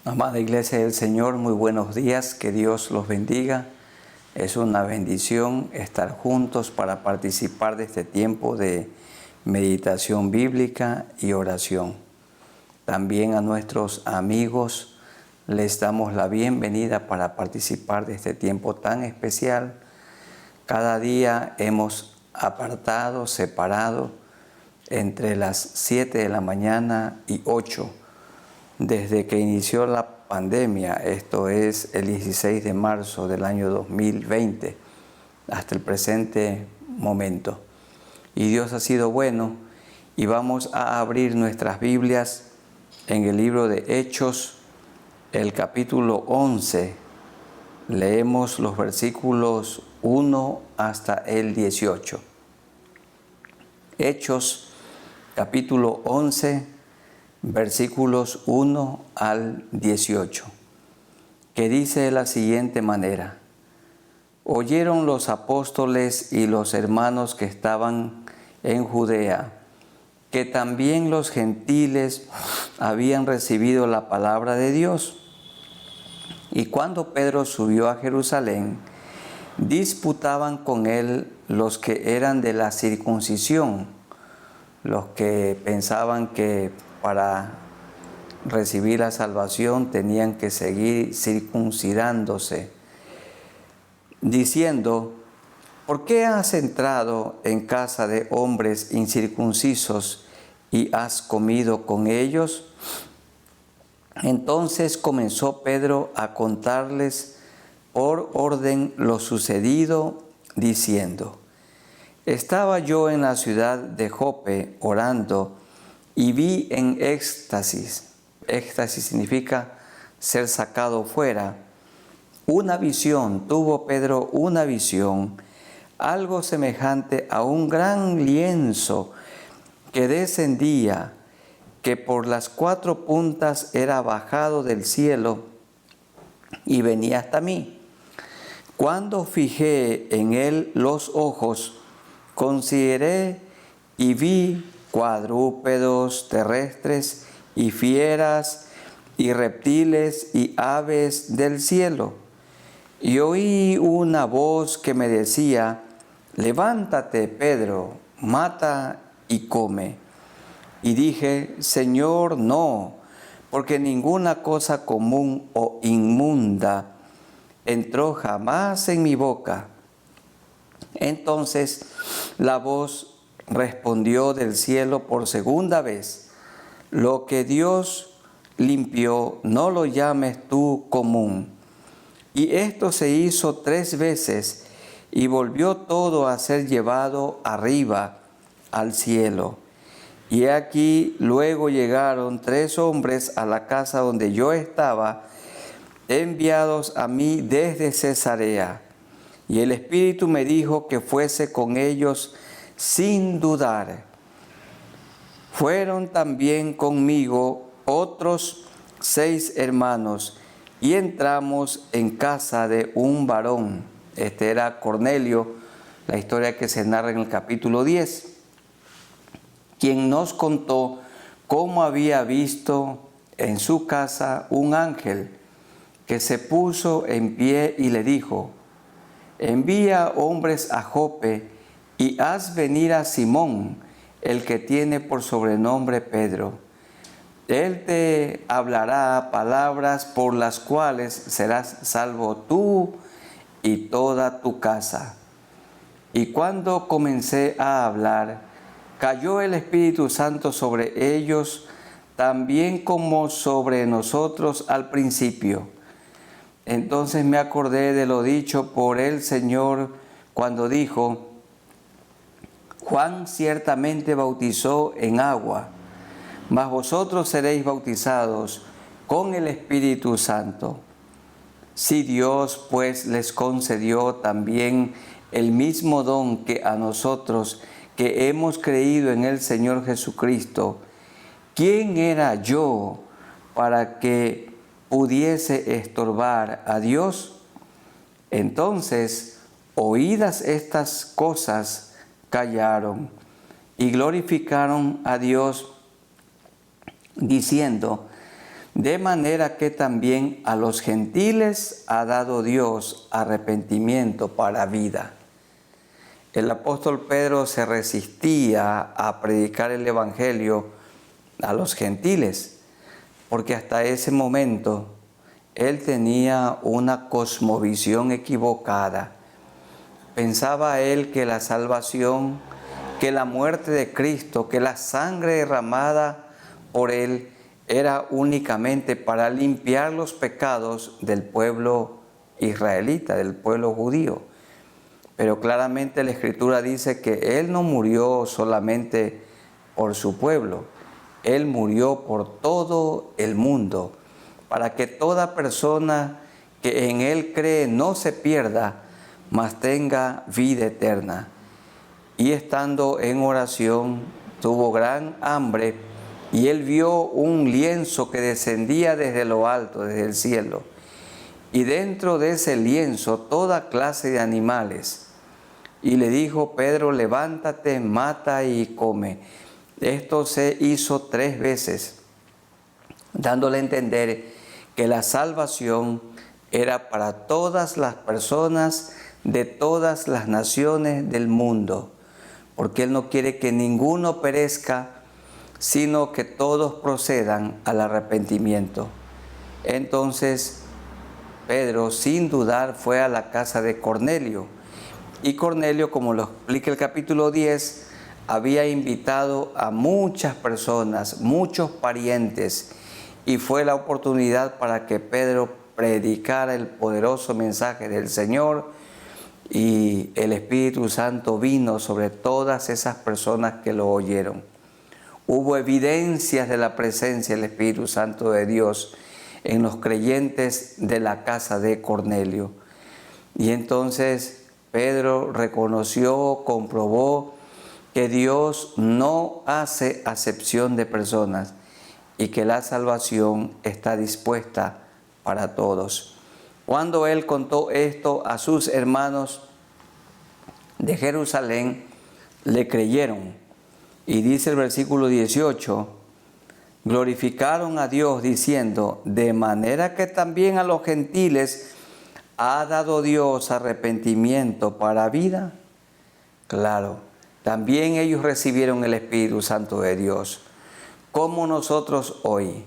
Amada Iglesia del Señor, muy buenos días, que Dios los bendiga. Es una bendición estar juntos para participar de este tiempo de meditación bíblica y oración. También a nuestros amigos les damos la bienvenida para participar de este tiempo tan especial. Cada día hemos apartado, separado entre las 7 de la mañana y 8. Desde que inició la pandemia, esto es el 16 de marzo del año 2020, hasta el presente momento. Y Dios ha sido bueno y vamos a abrir nuestras Biblias en el libro de Hechos, el capítulo 11. Leemos los versículos 1 hasta el 18. Hechos, capítulo 11. Versículos 1 al 18, que dice de la siguiente manera: Oyeron los apóstoles y los hermanos que estaban en Judea, que también los gentiles habían recibido la palabra de Dios. Y cuando Pedro subió a Jerusalén, disputaban con él los que eran de la circuncisión, los que pensaban que para recibir la salvación tenían que seguir circuncidándose, diciendo: ¿por qué has entrado en casa de hombres incircuncisos y has comido con ellos? Entonces comenzó Pedro a contarles por orden lo sucedido, diciendo: estaba yo en la ciudad de Jope orando, y vi en éxtasis significa ser sacado fuera, una visión. Tuvo Pedro una visión, algo semejante a un gran lienzo que descendía, que por las 4 puntas era bajado del cielo y venía hasta mí. Cuando fijé en él los ojos, consideré y vi cuadrúpedos terrestres y fieras y reptiles y aves del cielo. Y oí una voz que me decía: levántate, Pedro, mata y come. Y dije: Señor, no, porque ninguna cosa común o inmunda entró jamás en mi boca. Entonces la voz respondió del cielo por segunda vez: lo que Dios limpió, no lo llames tú común. Y esto se hizo 3 veces, y volvió todo a ser llevado arriba al cielo. Y aquí luego llegaron 3 hombres a la casa donde yo estaba, enviados a mí desde Cesarea. Y el Espíritu me dijo que fuese con ellos sin dudar. Fueron también conmigo otros 6 hermanos, y entramos en casa de un varón. Este era Cornelio, la historia que se narra en el capítulo 10, quien nos contó cómo había visto en su casa un ángel que se puso en pie y le dijo: envía hombres a Jope y haz venir a Simón, el que tiene por sobrenombre Pedro. Él te hablará palabras por las cuales serás salvo tú y toda tu casa. Y cuando comencé a hablar, cayó el Espíritu Santo sobre ellos, también como sobre nosotros al principio. Entonces me acordé de lo dicho por el Señor cuando dijo: Juan ciertamente bautizó en agua, mas vosotros seréis bautizados con el Espíritu Santo. Si Dios pues les concedió también el mismo don que a nosotros, que hemos creído en el Señor Jesucristo, ¿quién era yo para que pudiese estorbar a Dios? Entonces, oídas estas cosas, callaron y glorificaron a Dios, diciendo: de manera que también a los gentiles ha dado Dios arrepentimiento para vida. El apóstol Pedro se resistía a predicar el Evangelio a los gentiles, porque hasta ese momento él tenía una cosmovisión equivocada. Pensaba él que la salvación, que la muerte de Cristo, que la sangre derramada por él era únicamente para limpiar los pecados del pueblo israelita, del pueblo judío. Pero claramente la Escritura dice que Él no murió solamente por su pueblo, Él murió por todo el mundo, para que toda persona que en Él cree no se pierda, mas tenga vida eterna. Y estando en oración, tuvo gran hambre, y Él vio un lienzo que descendía desde lo alto, desde el cielo, y dentro de ese lienzo toda clase de animales. Y le dijo: Pedro, levántate, mata y come. Esto se hizo 3 veces, dándole a entender que la salvación era para todas las personas de todas las naciones del mundo, porque Él no quiere que ninguno perezca, sino que todos procedan al arrepentimiento. Entonces Pedro, sin dudar, fue a la casa de Cornelio. Y Cornelio, como lo explica el capítulo 10, había invitado a muchas personas, muchos parientes, y fue la oportunidad para que Pedro predicara el poderoso mensaje del Señor, y el Espíritu Santo vino sobre todas esas personas que lo oyeron. Hubo evidencias de la presencia del Espíritu Santo de Dios en los creyentes de la casa de Cornelio. Y entonces Pedro reconoció, comprobó que Dios no hace acepción de personas y que la salvación está dispuesta para todos. Cuando él contó esto a sus hermanos de Jerusalén, le creyeron. Y dice el versículo 18, glorificaron a Dios diciendo: de manera que también a los gentiles ¿ha dado Dios arrepentimiento para vida? Claro, también ellos recibieron el Espíritu Santo de Dios, como nosotros hoy.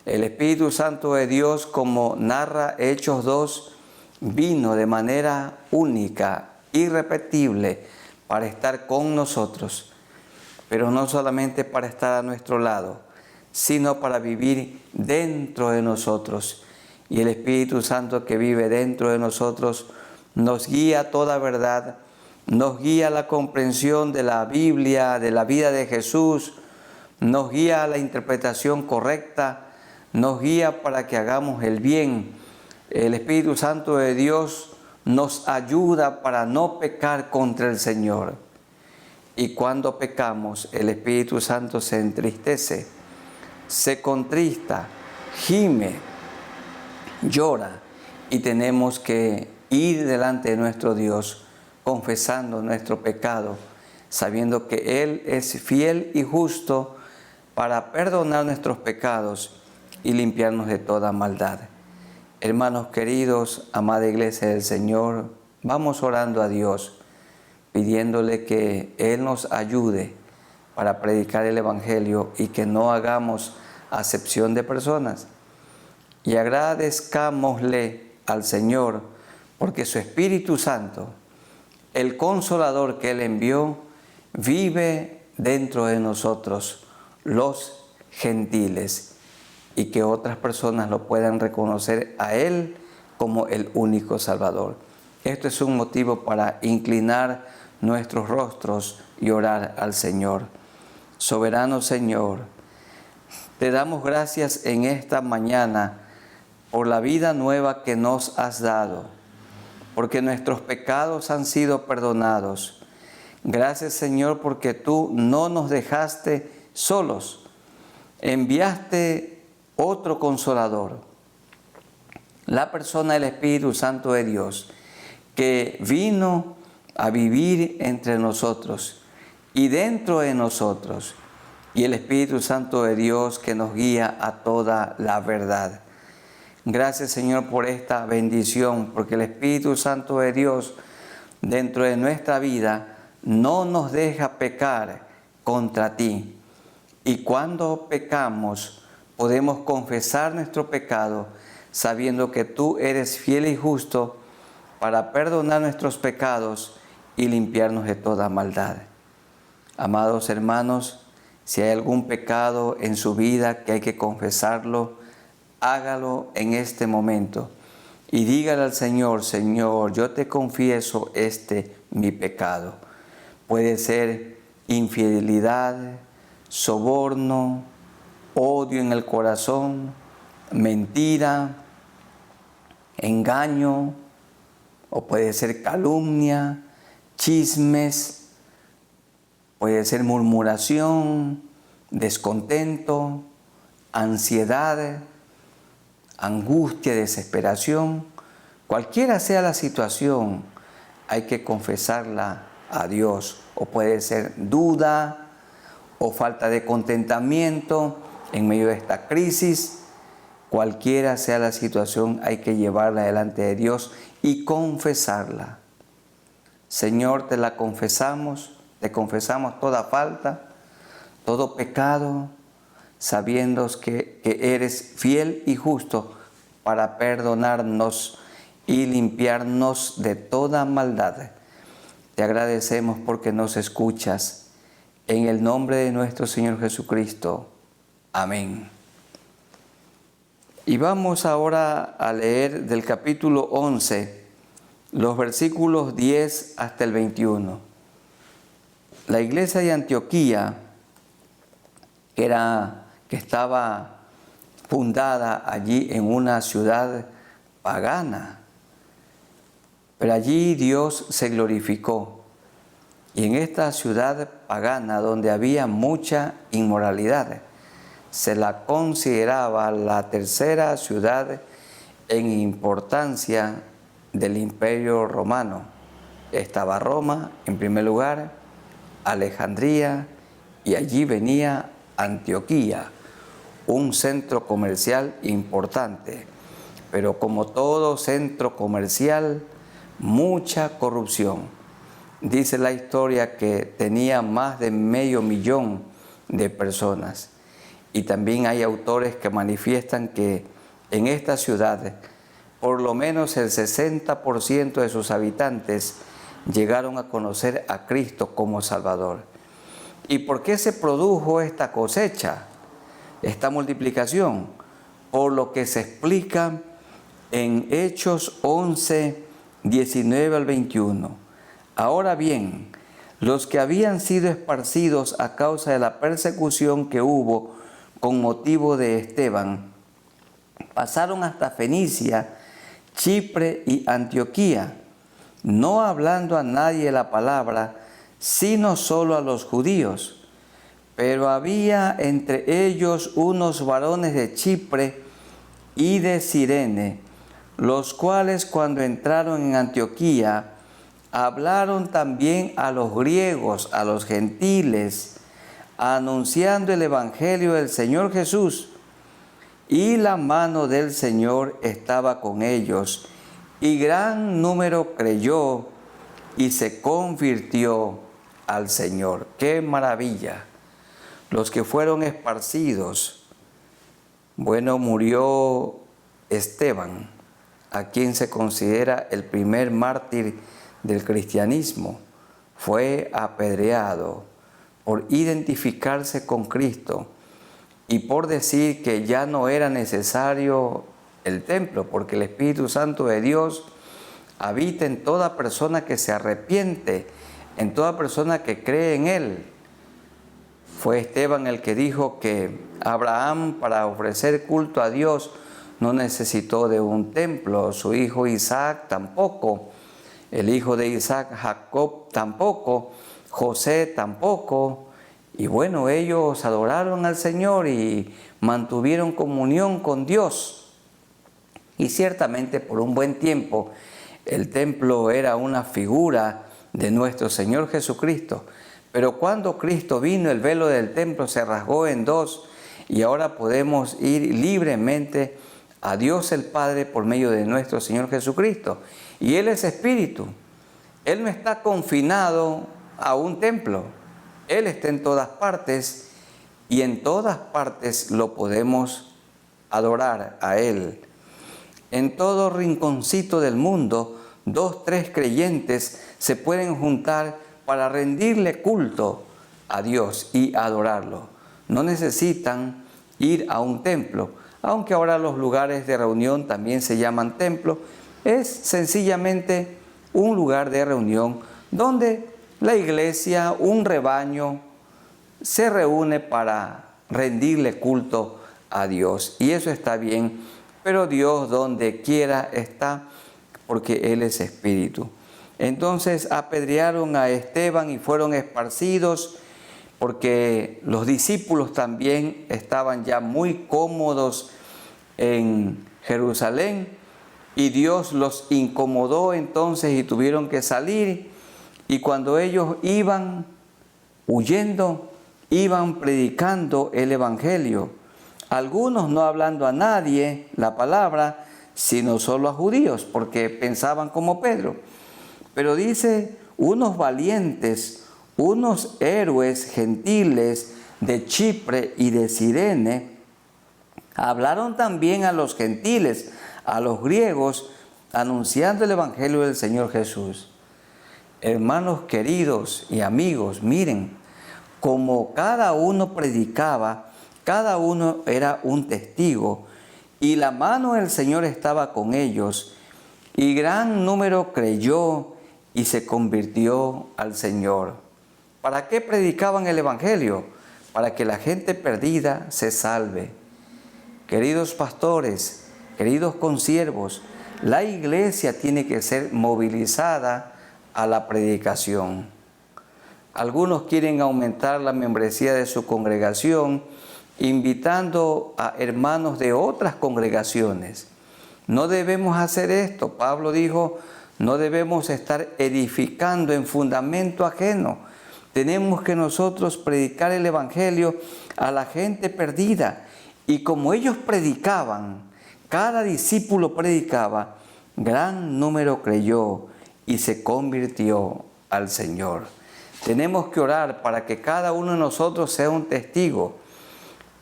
El Espíritu Santo de Dios, como narra Hechos 2, vino de manera única, irrepetible, para estar con nosotros, pero no solamente para estar a nuestro lado, sino para vivir dentro de nosotros. Y el Espíritu Santo que vive dentro de nosotros nos guía a toda verdad, nos guía a la comprensión de la Biblia, de la vida de Jesús, nos guía a la interpretación correcta, nos guía para que hagamos el bien. El Espíritu Santo de Dios nos ayuda para no pecar contra el Señor. Y cuando pecamos, el Espíritu Santo se entristece, se contrista, gime, llora, y tenemos que ir delante de nuestro Dios confesando nuestro pecado, sabiendo que Él es fiel y justo para perdonar nuestros pecados y limpiarnos de toda maldad. Hermanos queridos, amada Iglesia del Señor, vamos orando a Dios, pidiéndole que Él nos ayude para predicar el Evangelio y que no hagamos acepción de personas. Y agradezcámosle al Señor porque su Espíritu Santo, el Consolador que Él envió, vive dentro de nosotros, los gentiles, y que otras personas lo puedan reconocer a Él como el único Salvador. Esto es un motivo para inclinar nuestros rostros y orar al Señor. Soberano Señor, te damos gracias en esta mañana por la vida nueva que nos has dado, porque nuestros pecados han sido perdonados. Gracias, Señor, porque tú no nos dejaste solos. Enviaste otro Consolador, la persona del Espíritu Santo de Dios, que vino a vivir entre nosotros y dentro de nosotros, y el Espíritu Santo de Dios que nos guía a toda la verdad. Gracias, Señor, por esta bendición, porque el Espíritu Santo de Dios dentro de nuestra vida no nos deja pecar contra ti. Y cuando pecamos, podemos confesar nuestro pecado, sabiendo que tú eres fiel y justo para perdonar nuestros pecados y limpiarnos de toda maldad. Amados hermanos, si hay algún pecado en su vida que hay que confesarlo, hágalo en este momento y dígale al Señor: Señor, yo te confieso mi pecado. Puede ser infidelidad, soborno, odio en el corazón, mentira, engaño, o puede ser calumnia, chismes, puede ser murmuración, descontento, ansiedad, angustia, desesperación. Cualquiera sea la situación, hay que confesarla a Dios. O puede ser duda o falta de contentamiento en medio de esta crisis. Cualquiera sea la situación, hay que llevarla delante de Dios y confesarla. Señor, te la confesamos, te confesamos toda falta, todo pecado, sabiendo que eres fiel y justo para perdonarnos y limpiarnos de toda maldad. Te agradecemos porque nos escuchas. En el nombre de nuestro Señor Jesucristo. Amén. Y vamos ahora a leer del capítulo 11, los versículos 10 hasta el 21. La iglesia de Antioquía, que estaba fundada allí en una ciudad pagana, pero allí Dios se glorificó. Y en esta ciudad pagana, donde había mucha inmoralidad, se la consideraba la tercera ciudad en importancia del Imperio Romano. Estaba Roma en primer lugar, Alejandría, y allí venía Antioquía, un centro comercial importante. Pero como todo centro comercial, mucha corrupción. Dice la historia que tenía más de 500,000 de personas. Y también hay autores que manifiestan que en esta ciudad, por lo menos el 60% de sus habitantes llegaron a conocer a Cristo como Salvador. ¿Y por qué se produjo esta cosecha, esta multiplicación? Por lo que se explica en Hechos 11, 19 al 21. Ahora bien, los que habían sido esparcidos a causa de la persecución que hubo con motivo de Esteban, pasaron hasta Fenicia, Chipre y Antioquía, no hablando a nadie la palabra, sino solo a los judíos. Pero había entre ellos unos varones de Chipre y de Cirene, los cuales cuando entraron en Antioquía, hablaron también a los griegos, a los gentiles, anunciando el evangelio del Señor Jesús. Y la mano del Señor estaba con ellos, y gran número creyó y se convirtió al Señor. ¡Qué maravilla! Los que fueron esparcidos. Bueno, murió Esteban, a quien se considera el primer mártir del cristianismo. Fue apedreado por identificarse con Cristo y por decir que ya no era necesario el templo, porque el Espíritu Santo de Dios habita en toda persona que se arrepiente, en toda persona que cree en Él. Fue Esteban el que dijo que Abraham, para ofrecer culto a Dios, no necesitó de un templo, su hijo Isaac tampoco, el hijo de Isaac, Jacob, tampoco, José tampoco. Y bueno, ellos adoraron al Señor y mantuvieron comunión con Dios. Y ciertamente por un buen tiempo el templo era una figura de nuestro Señor Jesucristo, Pero cuando Cristo vino, el velo del templo se rasgó en dos y ahora podemos ir libremente a Dios el Padre por medio de nuestro Señor Jesucristo. Y Él es Espíritu. Él no está confinado a un templo. Él está en todas partes y en todas partes lo podemos adorar a Él. En todo rinconcito del mundo, 2, 3 creyentes se pueden juntar para rendirle culto a Dios y adorarlo. No necesitan ir a un templo, aunque ahora los lugares de reunión también se llaman templo. Es sencillamente un lugar de reunión donde la iglesia, un rebaño, se reúne para rendirle culto a Dios. Y eso está bien, pero Dios donde quiera está, porque Él es Espíritu. Entonces apedrearon a Esteban y fueron esparcidos, porque los discípulos también estaban ya muy cómodos en Jerusalén, y Dios los incomodó entonces y tuvieron que salir. Y cuando ellos iban huyendo, iban predicando el Evangelio. Algunos no hablando a nadie la palabra, sino solo a judíos, porque pensaban como Pedro. Pero dice, unos valientes, unos héroes gentiles de Chipre y de Cirene, hablaron también a los gentiles, a los griegos, anunciando el Evangelio del Señor Jesús. Hermanos queridos y amigos, miren, como cada uno predicaba, cada uno era un testigo, y la mano del Señor estaba con ellos, y gran número creyó y se convirtió al Señor. ¿Para qué predicaban el Evangelio? Para que la gente perdida se salve. Queridos pastores, queridos consiervos, la iglesia tiene que ser movilizada a la predicación. Algunos quieren aumentar la membresía de su congregación, invitando a hermanos de otras congregaciones. No debemos hacer esto. Pablo dijo, no debemos estar edificando en fundamento ajeno. Tenemos que nosotros predicar el Evangelio a la gente perdida. Y como ellos predicaban, cada discípulo predicaba, gran número creyó y se convirtió al Señor. Tenemos que orar para que cada uno de nosotros sea un testigo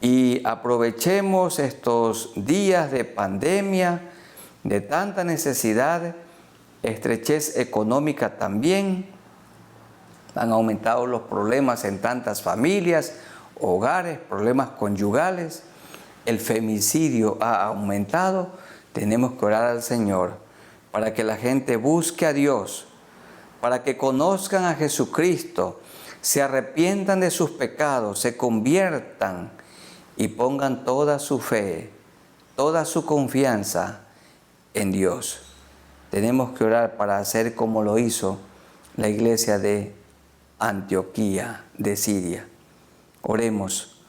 y aprovechemos estos días de pandemia, de tanta necesidad, estrechez económica también. Han aumentado los problemas en tantas familias, hogares, problemas conyugales. El femicidio ha aumentado. Tenemos que orar al Señor para que la gente busque a Dios, para que conozcan a Jesucristo, se arrepientan de sus pecados, se conviertan y pongan toda su fe, toda su confianza en Dios. Tenemos que orar para hacer como lo hizo la iglesia de Antioquía de Siria. Oremos.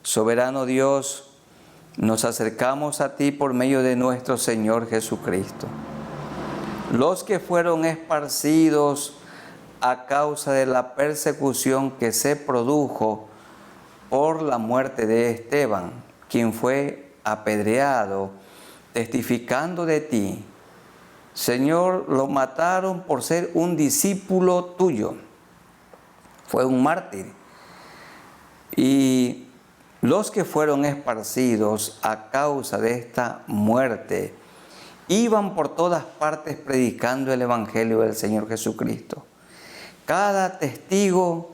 Soberano Dios, nos acercamos a ti por medio de nuestro Señor Jesucristo. Los que fueron esparcidos a causa de la persecución que se produjo por la muerte de Esteban, quien fue apedreado, testificando de ti. Señor, lo mataron por ser un discípulo tuyo. Fue un mártir. Y los que fueron esparcidos a causa de esta muerte iban por todas partes predicando el Evangelio del Señor Jesucristo. Cada testigo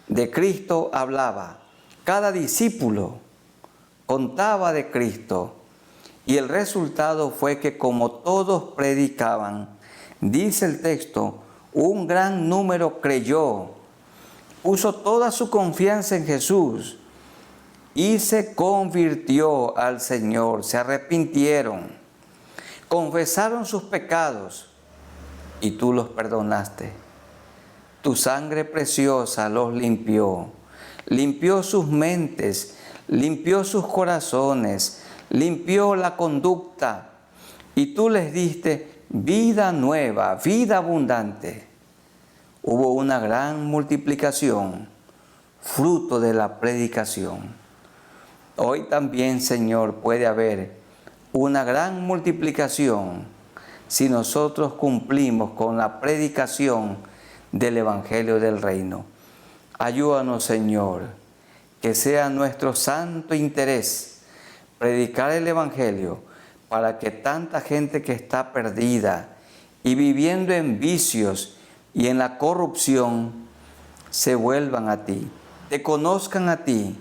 de Cristo hablaba, cada discípulo contaba de Cristo, y el resultado fue que como todos predicaban, dice el texto, un gran número creyó, puso toda su confianza en Jesús y se convirtió al Señor, se arrepintieron, confesaron sus pecados y tú los perdonaste. Tu sangre preciosa los limpió, limpió sus mentes, limpió sus corazones, limpió la conducta y tú les diste vida nueva, vida abundante. hubo una gran multiplicación, fruto de la predicación. Hoy también, Señor, puede haber una gran multiplicación si nosotros cumplimos con la predicación del Evangelio del Reino. Ayúdanos, Señor, que sea nuestro santo interés predicar el Evangelio para que tanta gente que está perdida y viviendo en vicios y en la corrupción se vuelvan a ti, te conozcan a ti.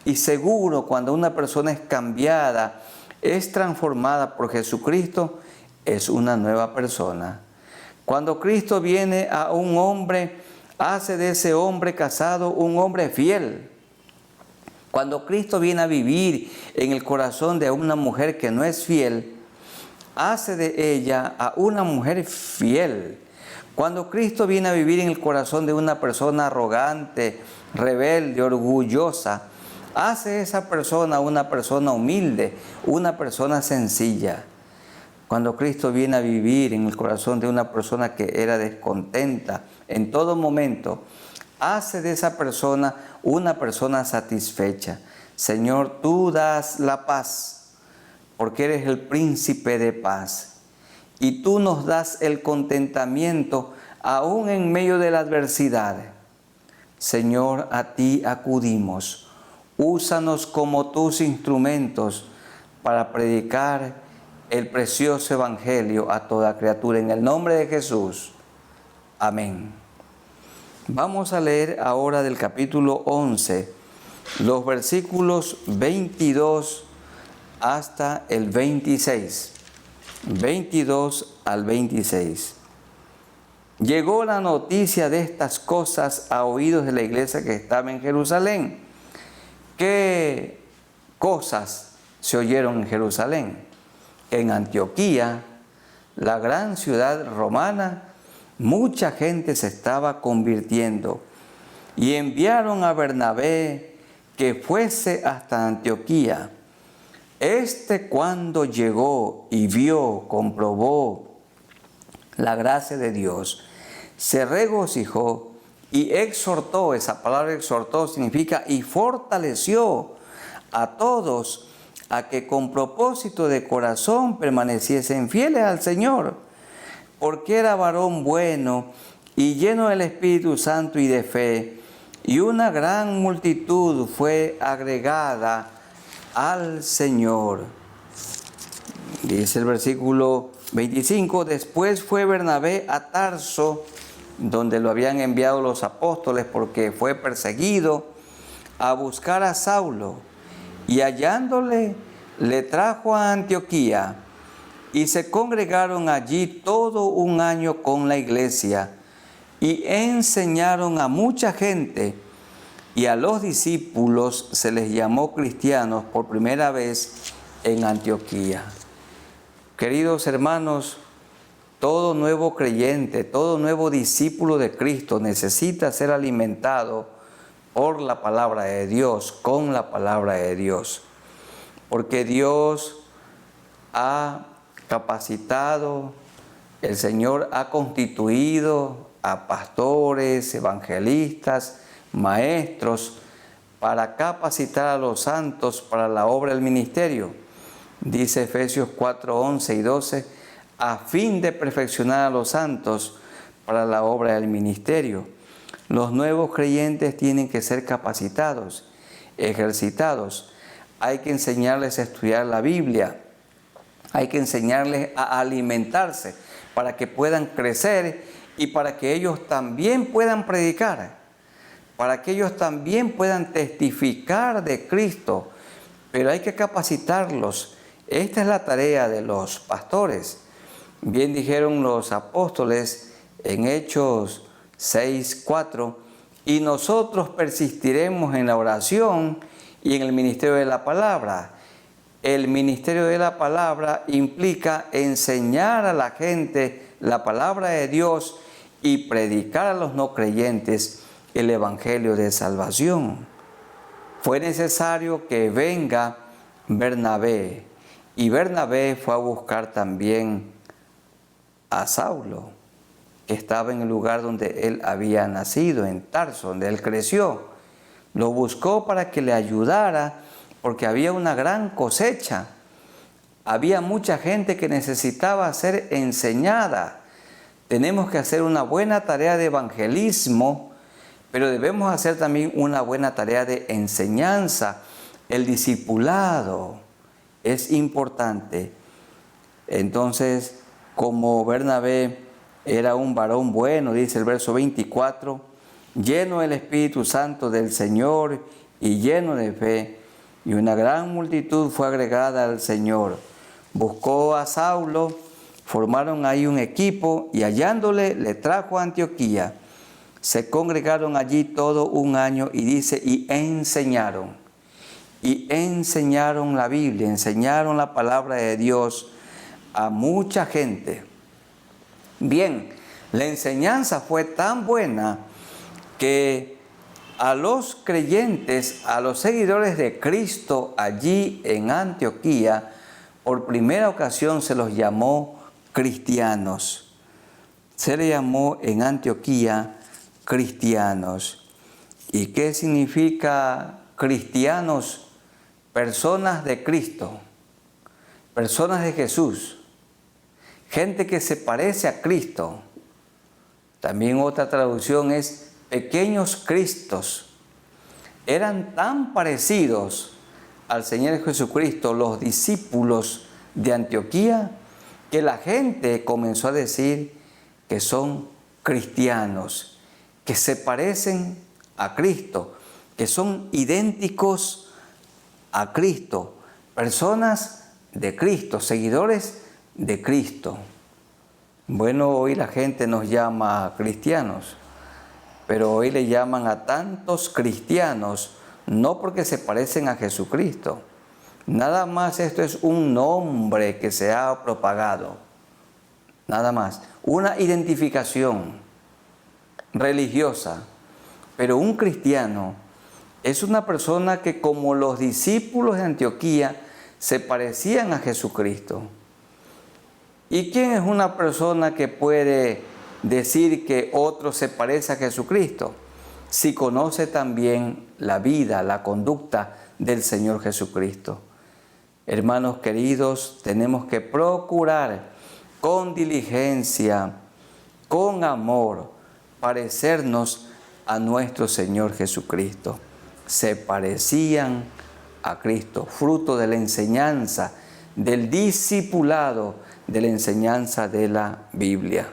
Y seguro cuando una persona es cambiada, es transformada por Jesucristo, es una nueva persona. Cuando Cristo viene a un hombre, hace de ese hombre casado un hombre fiel. Cuando Cristo viene a vivir en el corazón de una mujer que no es fiel, hace de ella a una mujer fiel. Cuando Cristo viene a vivir en el corazón de una persona arrogante, rebelde, orgullosa, hace de esa persona una persona humilde, una persona sencilla. Cuando Cristo viene a vivir en el corazón de una persona que era descontenta en todo momento, hace de esa persona una persona satisfecha. Señor, tú das la paz, porque eres el príncipe de paz. Y tú nos das el contentamiento aún en medio de la adversidad. Señor, a ti acudimos. Úsanos como tus instrumentos para predicar el precioso Evangelio a toda criatura. En el nombre de Jesús. Amén. Vamos a leer ahora del capítulo 11, los versículos 22 hasta el 26. 22 al 26. Llegó la noticia de estas cosas a oídos de la iglesia que estaba en Jerusalén. ¿Qué cosas se oyeron en Jerusalén? En Antioquía, la gran ciudad romana, mucha gente se estaba convirtiendo y enviaron a Bernabé que fuese hasta Antioquía. Cuando llegó y vio, comprobó la gracia de Dios, se regocijó y exhortó. Esa palabra exhortó significa y fortaleció a todos a que con propósito de corazón permaneciesen fieles al Señor, porque era varón bueno y lleno del Espíritu Santo y de fe, y una gran multitud fue agregada al Señor. Dice el versículo 25, después fue Bernabé a Tarso, donde lo habían enviado los apóstoles porque fue perseguido, a buscar a Saulo, y hallándole, le trajo a Antioquía, y se congregaron allí todo un año con la iglesia, y enseñaron a mucha gente, y a los discípulos se les llamó cristianos por primera vez en Antioquía. Queridos hermanos, todo nuevo creyente, todo nuevo discípulo de Cristo necesita ser alimentado por la palabra de Dios, con la palabra de Dios. Porque Dios ha capacitado, el Señor ha constituido a pastores, evangelistas, maestros, para capacitar a los santos para la obra del ministerio. Dice Efesios 4, 11 y 12, a fin de perfeccionar a los santos para la obra del ministerio. Los nuevos creyentes tienen que ser capacitados, ejercitados. Hay que enseñarles a estudiar la Biblia. Hay que enseñarles a alimentarse para que puedan crecer y para que ellos también puedan predicar, para que ellos también puedan testificar de Cristo. Pero hay que capacitarlos. Esta es la tarea de los pastores. Bien dijeron los apóstoles en Hechos 6:4, y nosotros persistiremos en la oración y en el ministerio de la palabra. El ministerio de la palabra implica enseñar a la gente la palabra de Dios y predicar a los no creyentes el evangelio de salvación. Fue necesario que venga Bernabé, y Bernabé fue a buscar también a Saulo. que estaba en el lugar donde él había nacido, en Tarso, donde él creció. Lo buscó para que le ayudara porque había una gran cosecha. Había mucha gente que necesitaba ser enseñada. Tenemos que hacer una buena tarea de evangelismo, pero debemos hacer también una buena tarea de enseñanza. El discipulado es importante. Entonces, como Bernabé era un varón bueno, dice el verso 24, lleno del Espíritu Santo del Señor y lleno de fe, y una gran multitud fue agregada al Señor. Buscó a Saulo, formaron ahí un equipo y hallándole le trajo a Antioquía. Se congregaron allí todo un año y dice, y enseñaron la Biblia, enseñaron la palabra de Dios a mucha gente. Bien, la enseñanza fue tan buena que a los creyentes, a los seguidores de Cristo allí en Antioquía, por primera ocasión se los llamó cristianos. Se les llamó en Antioquía cristianos. ¿Y qué significa cristianos? Personas de Cristo, personas de Jesús, gente que se parece a Cristo. También otra traducción es pequeños Cristos. Eran tan parecidos al Señor Jesucristo los discípulos de Antioquía que la gente comenzó a decir que son cristianos, que se parecen a Cristo, que son idénticos a Cristo, personas de Cristo, seguidores de Cristo. Bueno, hoy la gente nos llama cristianos, pero hoy le llaman a tantos cristianos no porque se parecen a Jesucristo. Nada más esto es un nombre que se ha propagado. Nada más. Una identificación religiosa. Pero un cristiano es una persona que, como los discípulos de Antioquía, se parecían a Jesucristo. ¿Y quién es una persona que puede decir que otro se parece a Jesucristo? Si conoce también la vida, la conducta del Señor Jesucristo. Hermanos queridos, tenemos que procurar con diligencia, con amor, parecernos a nuestro Señor Jesucristo. Se parecían a Cristo, fruto de la enseñanza, del discipulado, de la enseñanza de la Biblia.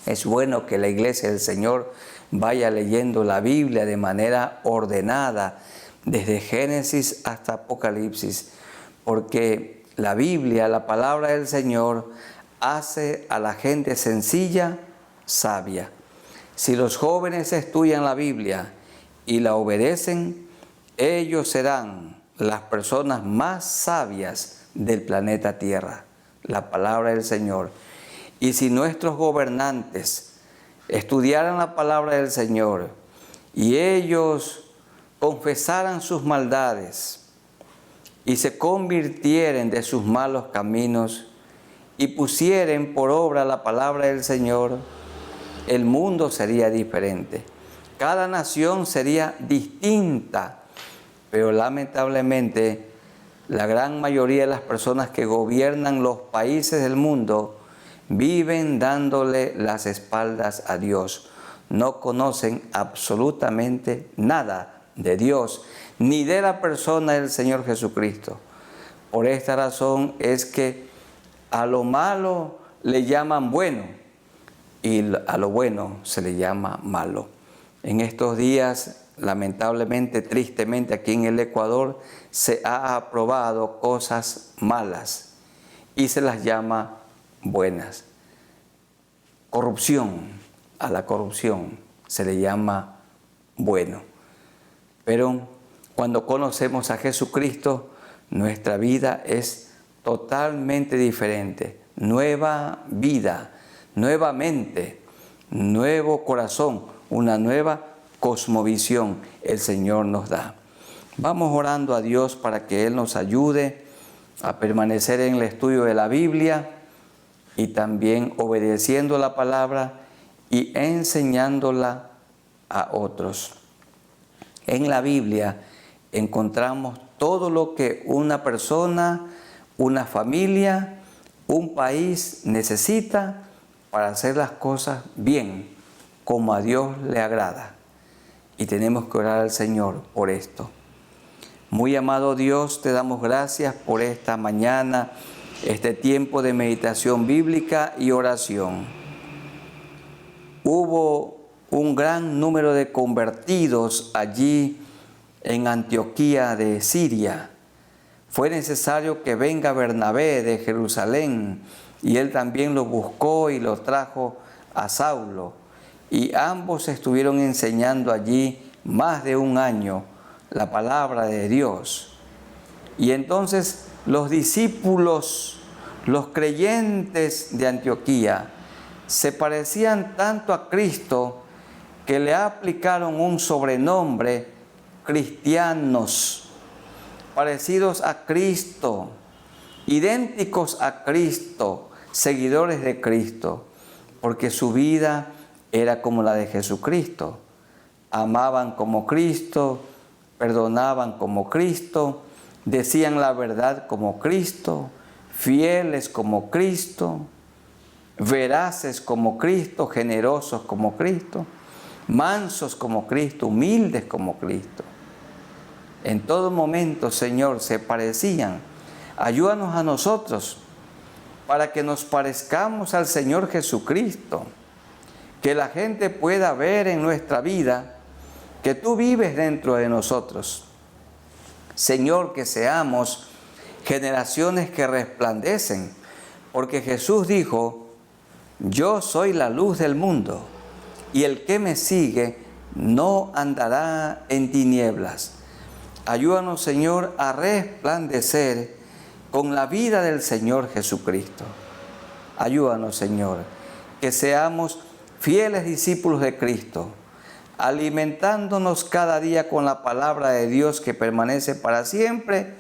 Es bueno que la iglesia del Señor vaya leyendo la Biblia de manera ordenada, desde Génesis hasta Apocalipsis, porque la Biblia, la palabra del Señor, hace a la gente sencilla, sabia. Si los jóvenes estudian la Biblia y la obedecen, ellos serán las personas más sabias del planeta Tierra, la palabra del Señor. Y si nuestros gobernantes estudiaran la palabra del Señor y ellos confesaran sus maldades y se convirtieren de sus malos caminos y pusieren por obra la palabra del Señor, el mundo sería diferente. Cada nación sería distinta, pero lamentablemente la gran mayoría de las personas que gobiernan los países del mundo viven dándole las espaldas a Dios. No conocen absolutamente nada de Dios, ni de la persona del Señor Jesucristo. Por esta razón es que a lo malo le llaman bueno y a lo bueno se le llama malo. En estos días, lamentablemente, tristemente, aquí en el Ecuador se ha aprobado cosas malas y se las llama buenas. Corrupción, a la corrupción se le llama bueno. Pero cuando conocemos a Jesucristo, nuestra vida es totalmente diferente. Nueva vida, nueva mente, nuevo corazón, una nueva cosmovisión el Señor nos da. Vamos orando a Dios para que Él nos ayude a permanecer en el estudio de la Biblia, y también obedeciendo la palabra y enseñándola a otros. En la Biblia encontramos todo lo que una persona, una familia, un país necesita para hacer las cosas bien, como a Dios le agrada. Y tenemos que orar al Señor por esto. Muy amado Dios, te damos gracias por esta mañana, este tiempo de meditación bíblica y oración. Hubo un gran número de convertidos allí en Antioquía de Siria. Fue necesario que venga Bernabé de Jerusalén y él también lo buscó y lo trajo a Saulo. Y ambos estuvieron enseñando allí más de un año la palabra de Dios. Y entonces los discípulos, los creyentes de Antioquía, se parecían tanto a Cristo que le aplicaron un sobrenombre: cristianos, parecidos a Cristo, idénticos a Cristo, seguidores de Cristo, porque su vida era como la de Jesucristo. Amaban como Cristo, perdonaban como Cristo, decían la verdad como Cristo, fieles como Cristo, veraces como Cristo, generosos como Cristo, mansos como Cristo, humildes como Cristo. En todo momento, Señor, se parecían. Ayúdanos a nosotros para que nos parezcamos al Señor Jesucristo, que la gente pueda ver en nuestra vida que tú vives dentro de nosotros. Señor, que seamos generaciones que resplandecen, porque Jesús dijo: yo soy la luz del mundo, y el que me sigue no andará en tinieblas. Ayúdanos, Señor, a resplandecer con la vida del Señor Jesucristo. Ayúdanos, Señor, que seamos fieles discípulos de Cristo, alimentándonos cada día con la palabra de Dios que permanece para siempre,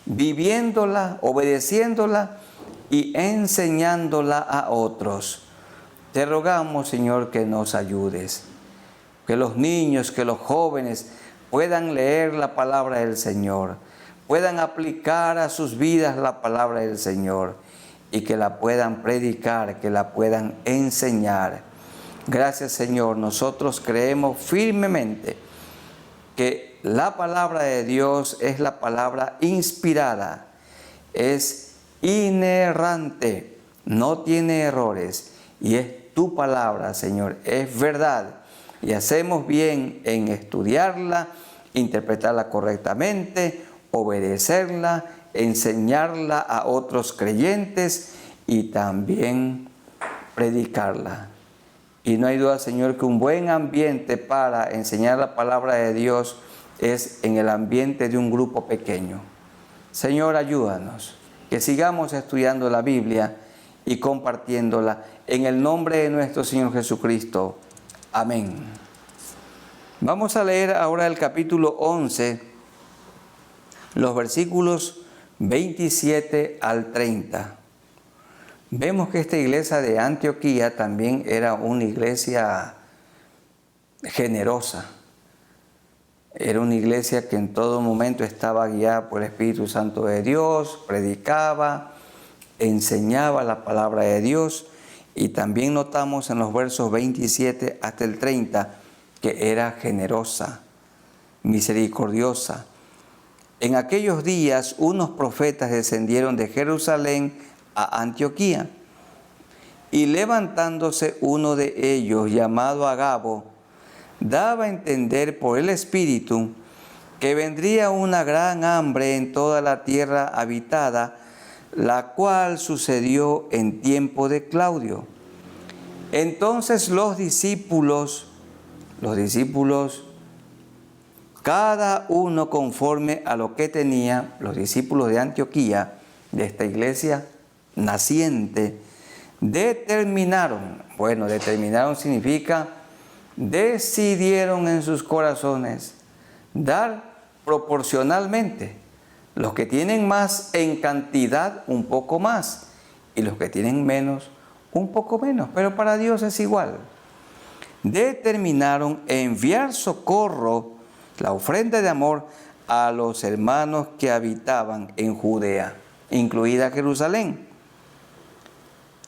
viviéndola, obedeciéndola y enseñándola a otros. Te rogamos, Señor, que nos ayudes, que los niños, que los jóvenes puedan leer la palabra del Señor, puedan aplicar a sus vidas la palabra del Señor y que la puedan predicar, que la puedan enseñar. Gracias, Señor. Nosotros creemos firmemente que la palabra de Dios es la palabra inspirada, es inerrante, no tiene errores y es tu palabra, Señor, es verdad. Y hacemos bien en estudiarla, interpretarla correctamente, obedecerla, enseñarla a otros creyentes y también predicarla. Y no hay duda, Señor, que un buen ambiente para enseñar la palabra de Dios es en el ambiente de un grupo pequeño. Señor, ayúdanos, que sigamos estudiando la Biblia y compartiéndola en el nombre de nuestro Señor Jesucristo. Amén. Vamos a leer ahora el capítulo 11, los versículos 27 al 30. Vemos que esta iglesia de Antioquía también era una iglesia generosa. Era una iglesia que en todo momento estaba guiada por el Espíritu Santo de Dios, predicaba, enseñaba la palabra de Dios, y también notamos en los versos 27 hasta el 30 que era generosa, misericordiosa. En aquellos días unos profetas descendieron de Jerusalén a Antioquía, y levantándose uno de ellos, llamado Agabo, daba a entender por el Espíritu que vendría una gran hambre en toda la tierra habitada, la cual sucedió en tiempo de Claudio. Entonces los discípulos, cada uno conforme a lo que tenía, los discípulos de Antioquía, de esta iglesia naciente, determinaron significa decidieron en sus corazones dar proporcionalmente. Los que tienen más en cantidad, un poco más, y los que tienen menos, un poco menos, pero para Dios es igual. Determinaron enviar socorro, la ofrenda de amor, a los hermanos que habitaban en Judea, incluida Jerusalén.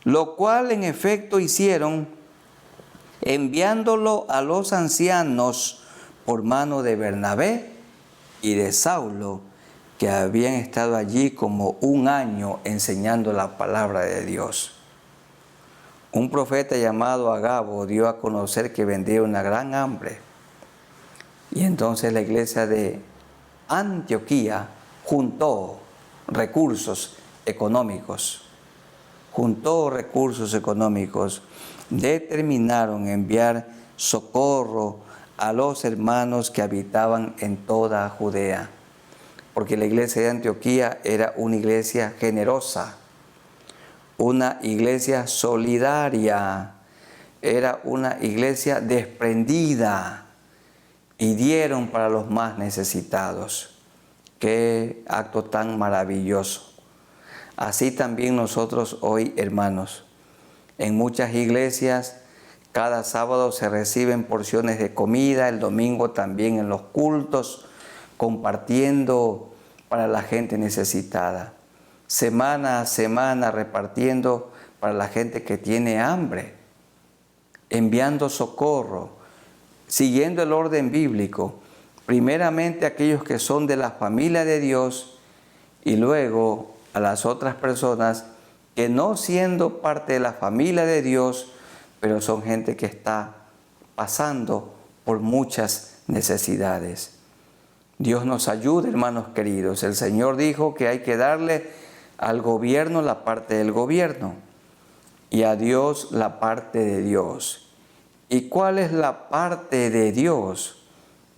Lo cual en efecto hicieron, enviándolo a los ancianos por mano de Bernabé y de Saulo, que habían estado allí como un año enseñando la palabra de Dios. Un profeta llamado Agabo dio a conocer que vendría una gran hambre. Y entonces la iglesia de Antioquía juntó recursos económicos. Determinaron enviar socorro a los hermanos que habitaban en toda Judea. Porque la iglesia de Antioquía era una iglesia generosa, una iglesia solidaria, era una iglesia desprendida y dieron para los más necesitados. Qué acto tan maravilloso. Así también nosotros hoy, hermanos, en muchas iglesias cada sábado se reciben porciones de comida, el domingo también en los cultos, compartiendo para la gente necesitada. Semana a semana repartiendo para la gente que tiene hambre, enviando socorro, siguiendo el orden bíblico, primeramente a aquellos que son de la familia de Dios y luego a las otras personas que no siendo parte de la familia de Dios, pero son gente que está pasando por muchas necesidades. Dios nos ayude, hermanos queridos. El Señor dijo que hay que darle al gobierno la parte del gobierno y a Dios la parte de Dios. ¿Y cuál es la parte de Dios?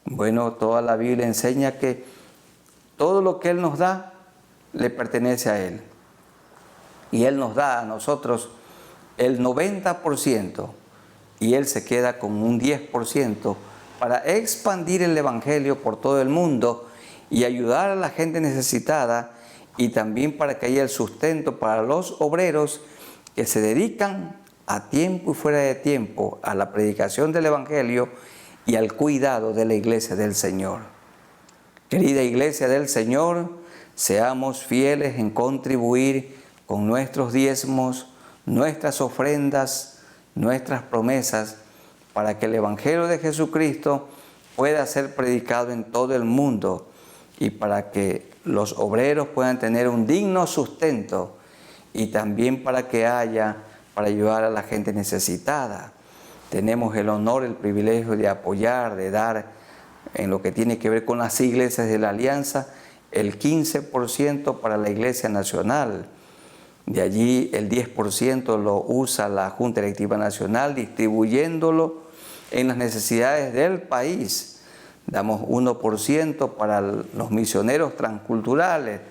Bueno, toda la Biblia enseña que todo lo que Él nos da le pertenece a Él. Y Él nos da a nosotros el 90% y Él se queda con un 10% para expandir el Evangelio por todo el mundo y ayudar a la gente necesitada y también para que haya el sustento para los obreros que se dedican a tiempo y fuera de tiempo a la predicación del Evangelio y al cuidado de la iglesia del Señor. Querida iglesia del Señor, seamos fieles en contribuir con nuestros diezmos, nuestras ofrendas, nuestras promesas, para que el Evangelio de Jesucristo pueda ser predicado en todo el mundo y para que los obreros puedan tener un digno sustento y también para que haya para ayudar a la gente necesitada. Tenemos el honor, el privilegio de apoyar, de dar en lo que tiene que ver con las iglesias de la Alianza, el 15% para la Iglesia Nacional. De allí el 10% lo usa la Junta Directiva Nacional, distribuyéndolo en las necesidades del país. Damos 1% para los misioneros transculturales.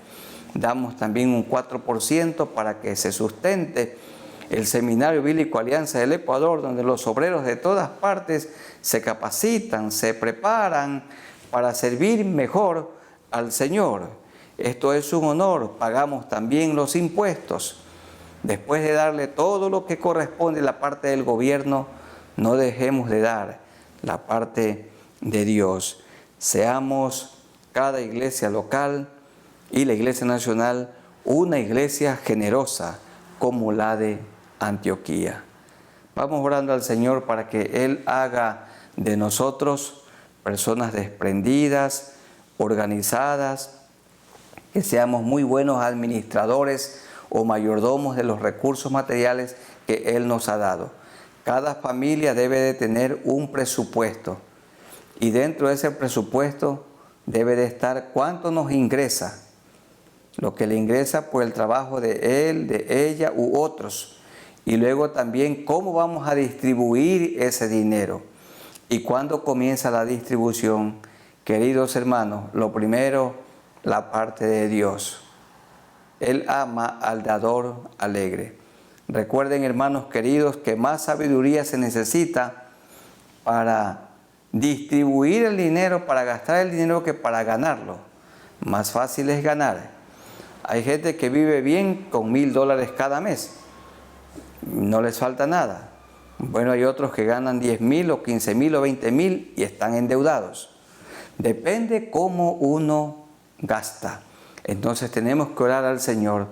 Damos también un 4% para que se sustente el Seminario Bíblico Alianza del Ecuador, donde los obreros de todas partes se capacitan, se preparan para servir mejor al Señor. Esto es un honor. Pagamos también los impuestos. Después de darle todo lo que corresponde a la parte del gobierno, no dejemos de dar la parte de Dios. Seamos cada iglesia local y la iglesia nacional una iglesia generosa como la de Antioquía. Vamos orando al Señor para que Él haga de nosotros personas desprendidas, organizadas, que seamos muy buenos administradores o mayordomos de los recursos materiales que Él nos ha dado. Cada familia debe de tener un presupuesto y dentro de ese presupuesto debe de estar cuánto nos ingresa, lo que le ingresa por el trabajo de él, de ella u otros, y luego también cómo vamos a distribuir ese dinero y cuándo comienza la distribución. Queridos hermanos, lo primero, la parte de Dios. Él ama al dador alegre. Recuerden, hermanos queridos, que más sabiduría se necesita para distribuir el dinero, para gastar el dinero que para ganarlo. Más fácil es ganar. Hay gente que vive bien con $1,000 cada mes. no les falta nada. Bueno, hay otros que ganan 10.000 o 15.000 o 20.000 y están endeudados. Depende cómo uno gasta. Entonces tenemos que orar al Señor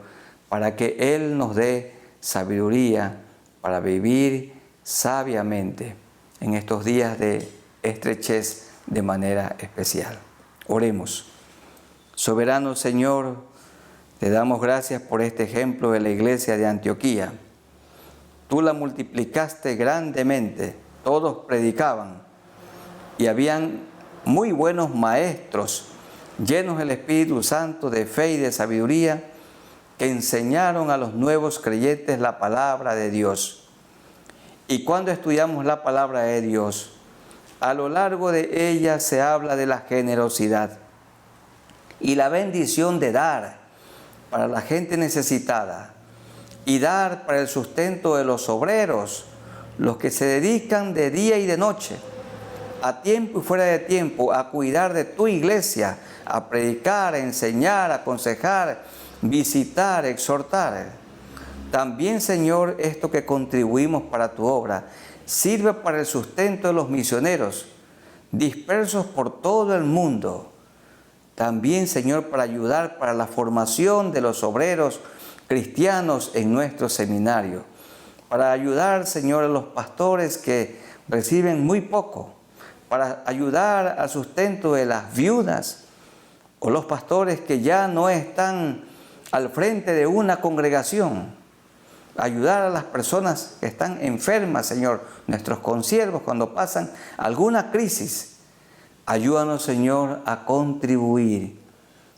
para que Él nos dé sabiduría para vivir sabiamente en estos días de estrechez de manera especial. Oremos. Soberano Señor, te damos gracias por este ejemplo de la iglesia de Antioquía. Tú la multiplicaste grandemente, todos predicaban y habían muy buenos maestros, llenos del Espíritu Santo de fe y de sabiduría, que enseñaron a los nuevos creyentes la palabra de Dios. Y cuando estudiamos la palabra de Dios, a lo largo de ella se habla de la generosidad y la bendición de dar para la gente necesitada y dar para el sustento de los obreros, los que se dedican de día y de noche, a tiempo y fuera de tiempo, a cuidar de tu iglesia, a predicar, a enseñar, a aconsejar, visitar, exhortar. También, Señor, esto que contribuimos para tu obra, sirve para el sustento de los misioneros dispersos por todo el mundo. También, Señor, para ayudar para la formación de los obreros cristianos en nuestro seminario. Para ayudar, Señor, a los pastores que reciben muy poco. Para ayudar al sustento de las viudas o los pastores que ya no están al frente de una congregación. Ayudar a las personas que están enfermas, Señor, nuestros consiervos cuando pasan alguna crisis. Ayúdanos, Señor, a contribuir,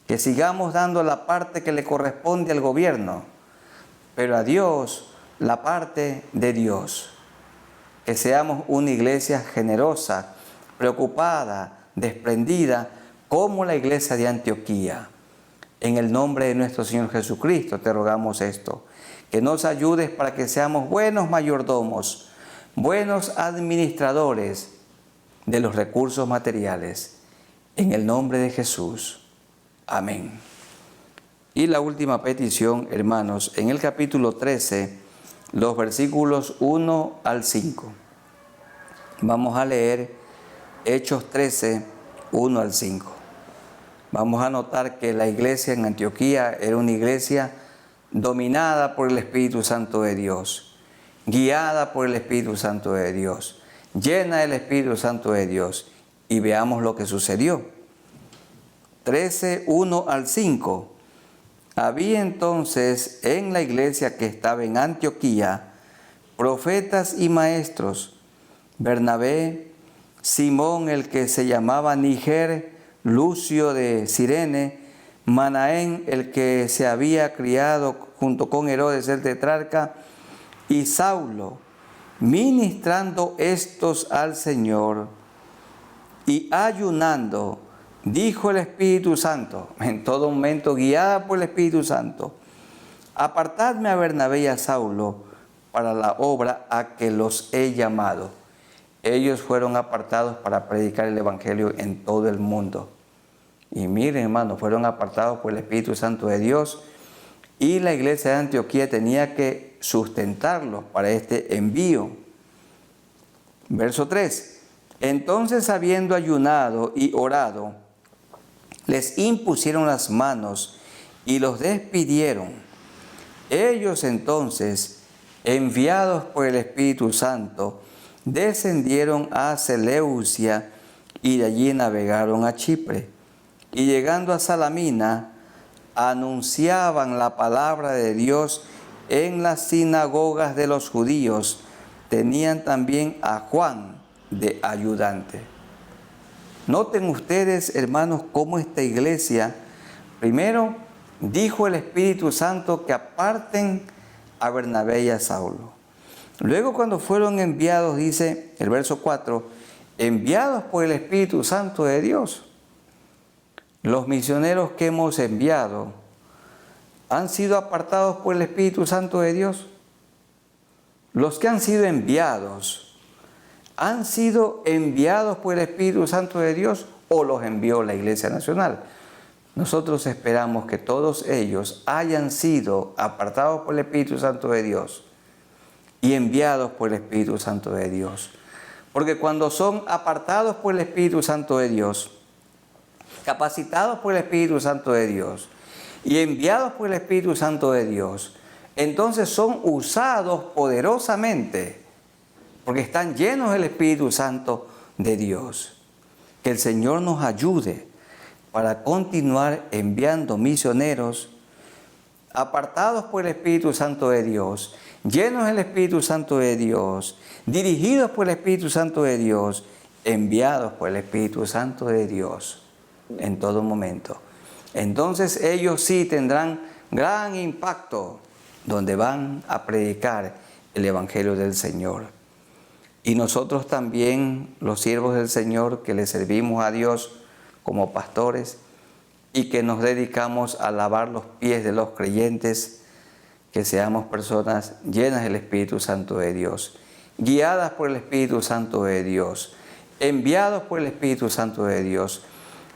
que sigamos dando la parte que le corresponde al gobierno, pero a Dios la parte de Dios. Que seamos una iglesia generosa, preocupada, desprendida, como la iglesia de Antioquía. En el nombre de nuestro Señor Jesucristo te rogamos esto, que nos ayudes para que seamos buenos mayordomos, buenos administradores de los recursos materiales. En el nombre de Jesús. Amén. Y la última petición, hermanos, en el capítulo 13, los versículos 1 al 5. Vamos a leer Hechos 13, 1 al 5. Vamos a notar que la iglesia en Antioquía era una iglesia dominada por el Espíritu Santo de Dios, guiada por el Espíritu Santo de Dios, llena del Espíritu Santo de Dios. Y veamos lo que sucedió. 13, 1 al 5. Había entonces en la iglesia que estaba en Antioquía profetas y maestros: Bernabé, Simón el que se llamaba Niger, Lucio de Cirene, Manaén el que se había criado junto con Herodes el tetrarca, y Saulo, ministrando estos al Señor y ayunando, dijo el Espíritu Santo, en todo momento guiada por el Espíritu Santo: apartadme a Bernabé y a Saulo para la obra a que los he llamado. Ellos fueron apartados para predicar el Evangelio en todo el mundo. Y miren, hermanos, fueron apartados por el Espíritu Santo de Dios, y la iglesia de Antioquía tenía que sustentarlos para este envío. Verso 3. Entonces, habiendo ayunado y orado, les impusieron las manos y los despidieron. Ellos entonces, enviados por el Espíritu Santo, descendieron a Seleucia y de allí navegaron a Chipre. Y llegando a Salamina, anunciaban la palabra de Dios en las sinagogas de los judíos. Tenían también a Juan de ayudante. Noten ustedes, hermanos, cómo esta iglesia, primero dijo el Espíritu Santo que aparten a Bernabé y a Saulo. Luego, cuando fueron enviados, dice el verso 4, enviados por el Espíritu Santo de Dios. Los misioneros que hemos enviado han sido apartados por el Espíritu Santo de Dios. Los que han sido enviados por el Espíritu Santo de Dios, o los envió la Iglesia Nacional. Nosotros esperamos que todos ellos hayan sido apartados por el Espíritu Santo de Dios, y enviados por el Espíritu Santo de Dios. Porque cuando son apartados por el Espíritu Santo de Dios, capacitados por el Espíritu Santo de Dios y enviados por el Espíritu Santo de Dios, entonces son usados poderosamente, porque están llenos del Espíritu Santo de Dios. Que el Señor nos ayude para continuar enviando misioneros apartados por el Espíritu Santo de Dios, llenos del Espíritu Santo de Dios, dirigidos por el Espíritu Santo de Dios, enviados por el Espíritu Santo de Dios en todo momento. Entonces ellos sí tendrán gran impacto donde van a predicar el Evangelio del Señor. Y nosotros también, los siervos del Señor, que le servimos a Dios como pastores y que nos dedicamos a lavar los pies de los creyentes, que seamos personas llenas del Espíritu Santo de Dios, guiadas por el Espíritu Santo de Dios, enviados por el Espíritu Santo de Dios,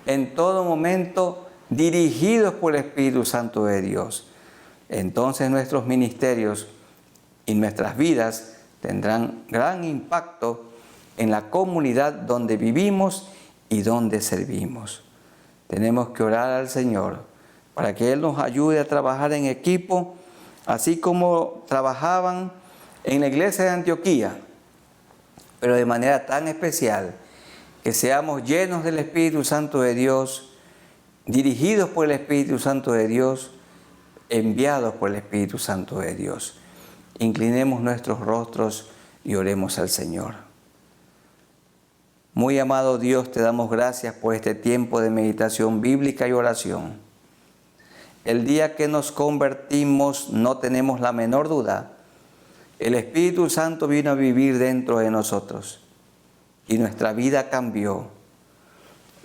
en todo momento dirigidos por el Espíritu Santo de Dios. Entonces nuestros ministerios y nuestras vidas tendrán gran impacto en la comunidad donde vivimos y donde servimos. Tenemos que orar al Señor para que Él nos ayude a trabajar en equipo, así como trabajaban en la iglesia de Antioquía, pero de manera tan especial, que seamos llenos del Espíritu Santo de Dios, dirigidos por el Espíritu Santo de Dios, enviados por el Espíritu Santo de Dios. Inclinemos nuestros rostros y oremos al Señor. Muy amado Dios, te damos gracias por este tiempo de meditación bíblica y oración. El día que nos convertimos, no tenemos la menor duda, el Espíritu Santo vino a vivir dentro de nosotros y nuestra vida cambió.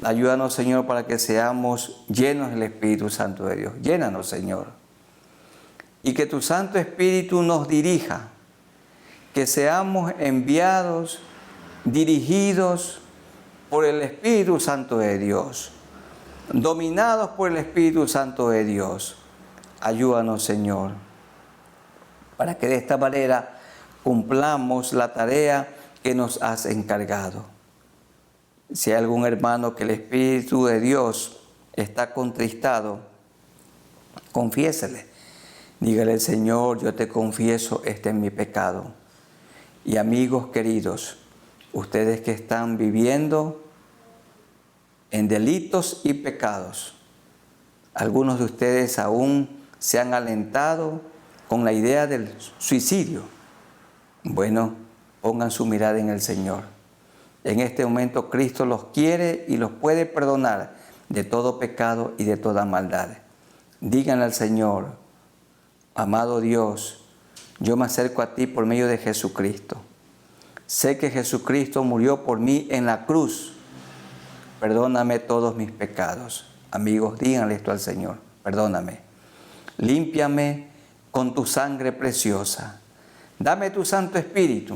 Ayúdanos, Señor, para que seamos llenos del Espíritu Santo de Dios. Llénanos, Señor. Y que tu Santo Espíritu nos dirija, que seamos enviados, dirigidos por el Espíritu Santo de Dios, dominados por el Espíritu Santo de Dios. Ayúdanos, Señor, para que de esta manera cumplamos la tarea que nos has encargado. Si hay algún hermano que el Espíritu de Dios está contristado, confiésele. Dígale: Señor, yo te confieso, este es mi pecado. Y amigos queridos, ustedes que están viviendo en delitos y pecados, algunos de ustedes aún se han alentado con la idea del suicidio. Bueno, pongan su mirada en el Señor. En este momento Cristo los quiere y los puede perdonar de todo pecado y de toda maldad. Díganle al Señor: amado Dios, yo me acerco a ti por medio de Jesucristo. Sé que Jesucristo murió por mí en la cruz. Perdóname todos mis pecados. Amigos, díganle esto al Señor: perdóname. Límpiame con tu sangre preciosa. Dame tu Santo Espíritu.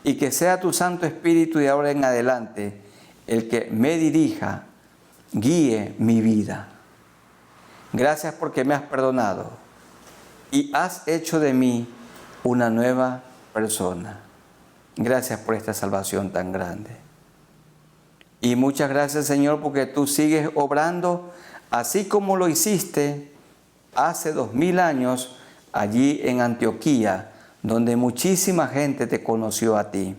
Y que sea tu Santo Espíritu de ahora en adelante el que me dirija, guíe mi vida. Gracias porque me has perdonado y has hecho de mí una nueva persona. Gracias por esta salvación tan grande. Y muchas gracias, Señor, porque tú sigues obrando así como lo hiciste hace 2000 años allí en Antioquía, donde muchísima gente te conoció a ti.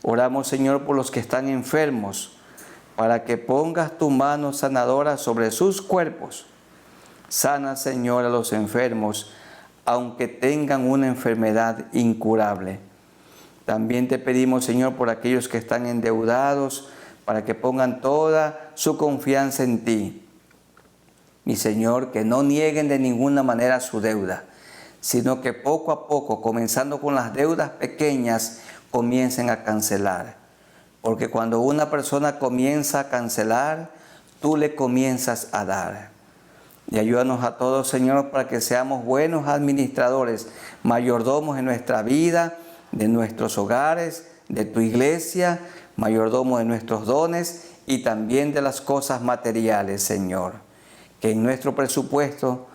Oramos, Señor, por los que están enfermos, para que pongas tu mano sanadora sobre sus cuerpos. Sana, Señor, a los enfermos, aunque tengan una enfermedad incurable. También te pedimos, Señor, por aquellos que están endeudados, para que pongan toda su confianza en ti. Mi Señor, que no nieguen de ninguna manera su deuda, sino que poco a poco, comenzando con las deudas pequeñas, comiencen a cancelar. Porque cuando una persona comienza a cancelar, tú le comienzas a dar. Y ayúdanos a todos, Señor, para que seamos buenos administradores, mayordomos en nuestra vida, de nuestros hogares, de tu iglesia, mayordomo de nuestros dones y también de las cosas materiales, Señor. Que en nuestro presupuesto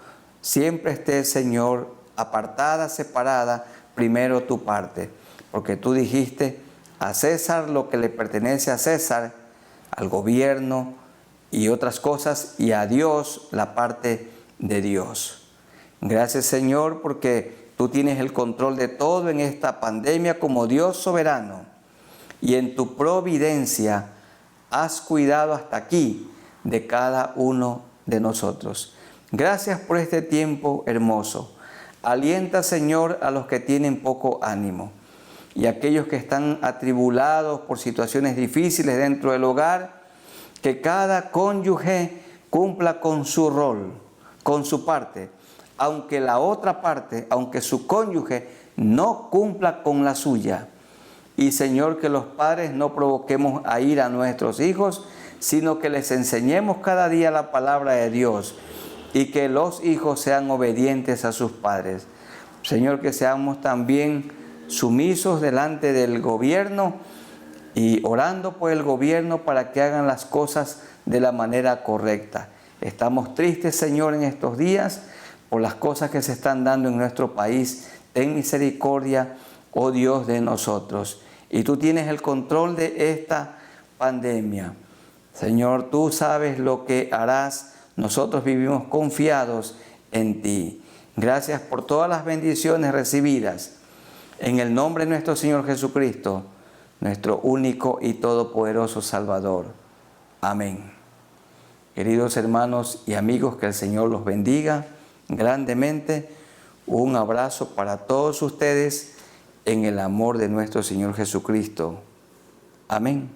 siempre esté, Señor, apartada, separada primero tu parte, porque tú dijiste: a César lo que le pertenece a César, al gobierno y otras cosas, y a Dios la parte de Dios. Gracias, Señor, porque tú tienes el control de todo en esta pandemia como Dios soberano, y en tu providencia has cuidado hasta aquí de cada uno de nosotros. Gracias por este tiempo hermoso. Alienta, Señor, a los que tienen poco ánimo y a aquellos que están atribulados por situaciones difíciles dentro del hogar, que cada cónyuge cumpla con su rol, con su parte, aunque la otra parte, aunque su cónyuge no cumpla con la suya. Y, Señor, que los padres no provoquemos a ira a nuestros hijos, sino que les enseñemos cada día la palabra de Dios, y que los hijos sean obedientes a sus padres. Señor, que seamos también sumisos delante del gobierno y orando por el gobierno para que hagan las cosas de la manera correcta. Estamos tristes, Señor, en estos días por las cosas que se están dando en nuestro país. Ten misericordia, oh Dios, de nosotros. Y tú tienes el control de esta pandemia. Señor, tú sabes lo que harás. Nosotros vivimos confiados en ti. Gracias por todas las bendiciones recibidas. En el nombre de nuestro Señor Jesucristo, nuestro único y todopoderoso Salvador. Amén. Queridos hermanos y amigos, que el Señor los bendiga grandemente. Un abrazo para todos ustedes en el amor de nuestro Señor Jesucristo. Amén.